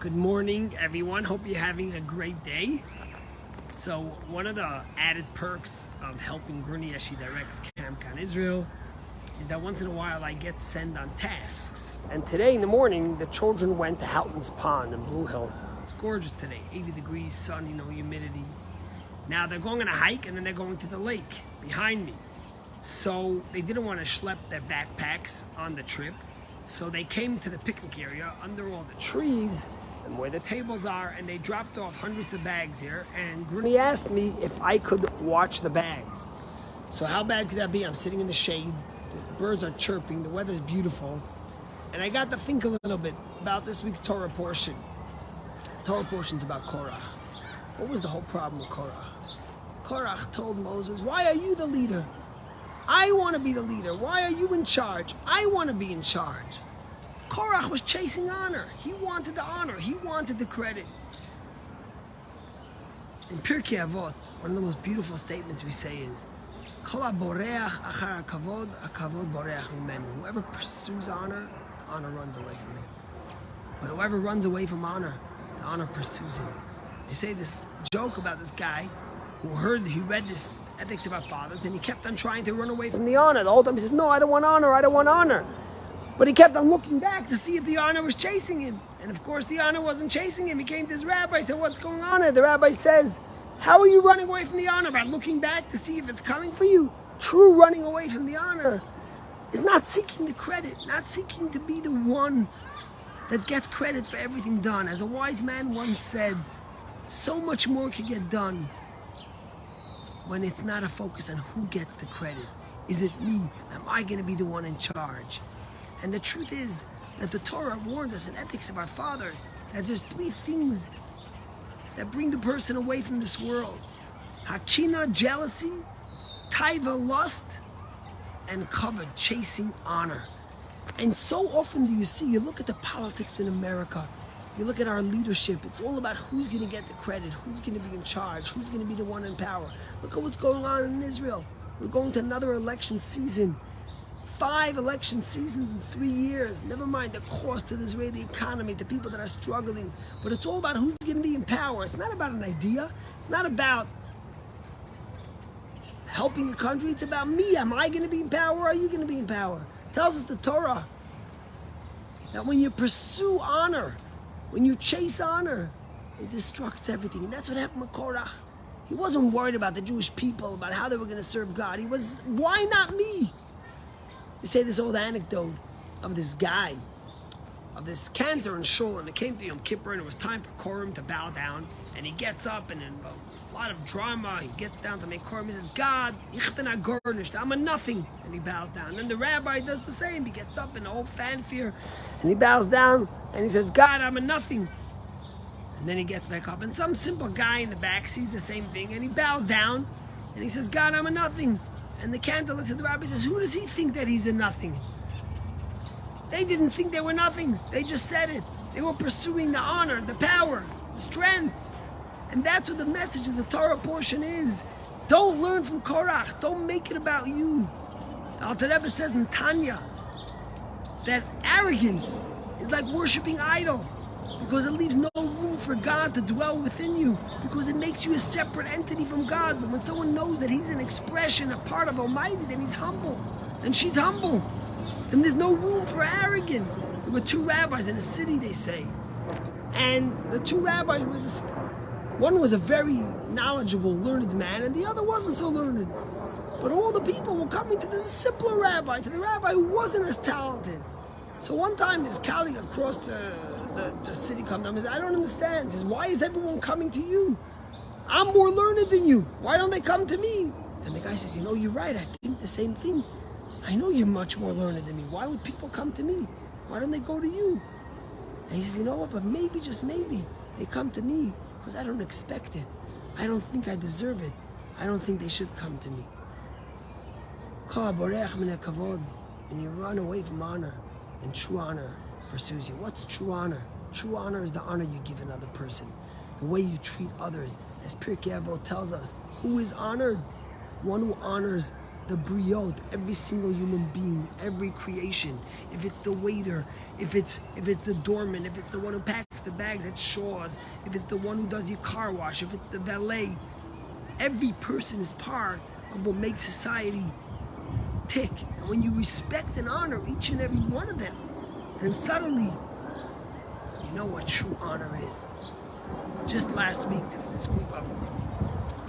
Good morning, everyone. Hope you're having a great day. So one of the added perks of helping Gurni as she directs Camp Khan Israel is that once in a while I get sent on tasks. And today in the morning, the children went to Houghton's Pond in Blue Hill. It's gorgeous today, 80 degrees, sun, humidity. Now they're going on a hike and then they're going to the lake behind me. So they didn't want to schlep their backpacks on the trip. So they came to the picnic area under all the trees and where the tables are, and they dropped off hundreds of bags here. And Gurni asked me if I could watch the bags. So how bad could that be? I'm sitting in the shade, the birds are chirping, the weather's beautiful. And I got to think a little bit about this week's Torah portion. The Torah portion's about Korach. What was the whole problem with Korach? Korach told Moses, why are you the leader? I want to be the leader. Why are you in charge? I want to be in charge. Korach was chasing honor. He wanted the honor. He wanted the credit. In Pirkei Avot, one of the most beautiful statements we say is, Kol haboreach achar hakavod, hakavod boreach mimenu. Whoever pursues honor, honor runs away from him. But whoever runs away from honor, the honor pursues him. They say this joke about this guy who read this Ethics of Our Fathers, and he kept on trying to run away from the honor. The whole time he says, no, I don't want honor, I don't want honor. But he kept on looking back to see if the honor was chasing him. And of course the honor wasn't chasing him. He came to his rabbi and said, what's going on here? The rabbi says, how are you running away from the honor? By looking back to see if it's coming for you. True running away from the honor is not seeking the credit, not seeking to be the one that gets credit for everything done. As a wise man once said, so much more can get done when it's not a focus on who gets the credit. Is it me? Am I going to be the one in charge? And the truth is that the Torah warned us in Ethics of Our Fathers that there's three things that bring the person away from this world. Hakina, jealousy, taiva, lust, and kavod, chasing honor. And so often do you see, you look at the politics in America, you look at our leadership, it's all about who's going to get the credit, who's going to be in charge, who's going to be the one in power. Look at what's going on in Israel. We're going to another election season. 5 election seasons in 3 years. Never mind the cost to the Israeli economy, the people that are struggling. But it's all about who's going to be in power. It's not about an idea. It's not about helping the country. It's about me. Am I going to be in power or are you going to be in power? Tells us the Torah that when you pursue honor, when you chase honor, it destructs everything. And that's what happened with Korach. He wasn't worried about the Jewish people, about how they were going to serve God. He was, why not me? They say this old anecdote of this guy, of this cantor in Shul, and it came to Yom Kippur, and it was time for Korim to bow down, and he gets up, and in a lot of drama, he gets down to make Korim. He says, God, ich bin a garnished, I'm a nothing, and he bows down. And the rabbi does the same. He gets up in the whole fanfare, and he bows down, and he says, God, I'm a nothing. And then he gets back up, and some simple guy in the back sees the same thing, and he bows down, and he says, God, I'm a nothing. And the cantor looks at the rabbi and says, who does he think that he's a nothing? They didn't think they were nothings. They just said it. They were pursuing the honor, the power, the strength. And that's what the message of the Torah portion is. Don't learn from Korach. Don't make it about you. The Alter Rebbe says in Tanya that arrogance is like worshiping idols, because it leaves no room for God to dwell within you, because it makes you a separate entity from God. But when someone knows that he's an expression, a part of Almighty, then he's humble, and she's humble. Then there's no room for arrogance. There were 2 rabbis in a city, they say, and the 2 rabbis were this. One was a very knowledgeable, learned man, and the other wasn't so learned. But all the people were coming to the simpler rabbi, to the rabbi who wasn't as talented. So one time his colleague across the city comes down and says, I don't understand. He says, why is everyone coming to you? I'm more learned than you. Why don't they come to me? And the guy says, you're right. I think the same thing. I know you're much more learned than me. Why would people come to me? Why don't they go to you? And he says, you know what, but maybe, just maybe, they come to me because I don't expect it. I don't think I deserve it. I don't think they should come to me. And you run away from honor, and true honor pursues you. What's true honor? True honor is the honor you give another person, the way you treat others. As Pirkei Avot tells us, who is honored? One who honors the briot, every single human being, every creation. If it's the waiter, if it's the doorman, if it's the one who packs the bags at Shaw's, if it's the one who does your car wash, if it's the valet, every person is part of what makes society tick. And when you respect and honor each and every one of them, then suddenly you know what true honor is. Just last week there was this group of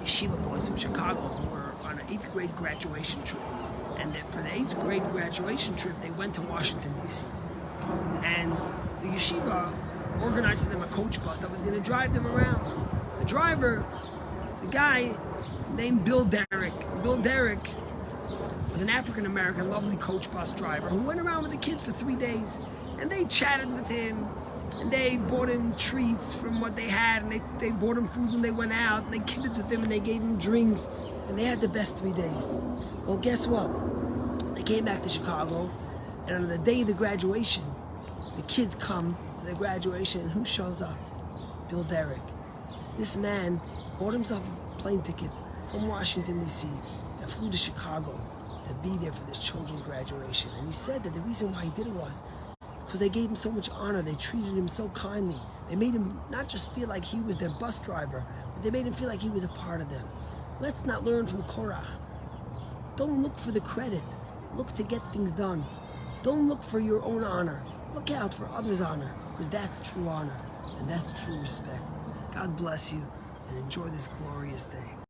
yeshiva boys from Chicago who were on an 8th grade graduation trip. And for the 8th grade graduation trip, they went to Washington, D.C. And the yeshiva organized for them a coach bus that was going to drive them around. The driver is a guy named Bill Derrick. Bill Derrick was an African-American, lovely coach bus driver who went around with the kids for 3 days. And they chatted with him, and they bought him treats from what they had, and they bought him food when they went out, and they kibitzed with him, and they gave him drinks, and they had the best 3 days. Well, guess what? They came back to Chicago, and on the day of the graduation, the kids come to the graduation, and who shows up? Bill Derrick. This man bought himself a plane ticket from Washington, D.C., and flew to Chicago to be there for this children's graduation. And he said that the reason why he did it was because they gave him so much honor. They treated him so kindly. They made him not just feel like he was their bus driver, but they made him feel like he was a part of them. Let's not learn from Korach. Don't look for the credit. Look to get things done. Don't look for your own honor. Look out for others' honor, because that's true honor, and that's true respect. God bless you, and enjoy this glorious day.